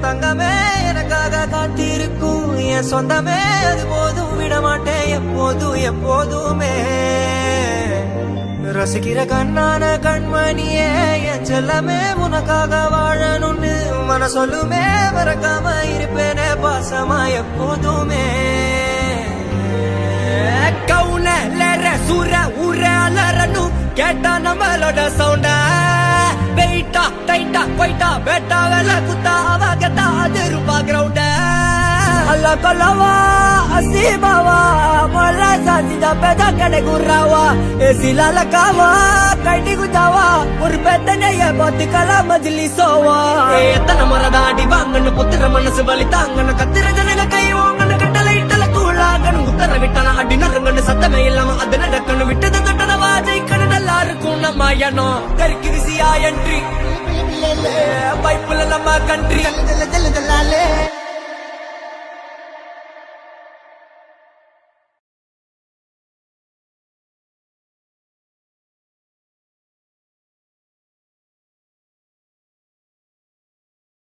தங்கமே எனக்காக காத்திருக்கும் என் சொந்தமே அது போதும் விட மாட்டேன் எப்போதுமே ரசிக்கிற கண்ணான கண்மணியே என் செல்லமே உனக்காக வாழணும்னு மனசொல்லுமே மறக்காம இருப்பேனே பாசமா எப்போதுமே கவுனலற சூர ஊர அலறணும் கேட்டா நம்மளோட சவுண்ட வெயிட்டா டைட்டா போயிட்டா பேட்டா வேலை குத்தா அவ கேட்டா அது ரூபா கிரவுண்ட அல்ல கொல்லவா அசீமாவா மொல்ல சாத்திதா பேதா கடை குர்ராவா ஏசிலால காவா கைடி குஜாவா ஒரு பெத்தனைய பாத்துக்கலா மஜ்லி சோவா எத்தனை முறைதான் அடி வாங்கன்னு புத்திர மனசு வலி தாங்கன்னு கத்திர ஜனங்க கை வாங்கன்னு கட்டளை இட்டல கூழாங்கன்னு உத்தர விட்டான அடி நறுங்கன்னு சத்தமே இல்லாம அது நடக்கணும் விட்டது தொட்டனவா ஜெயிக்கணும் நல்லா இருக்கும் நம்ம எண்ணம் கருக்கு விசியா என்ட்ரி பைப்புல நம்ம கண்ட்ரி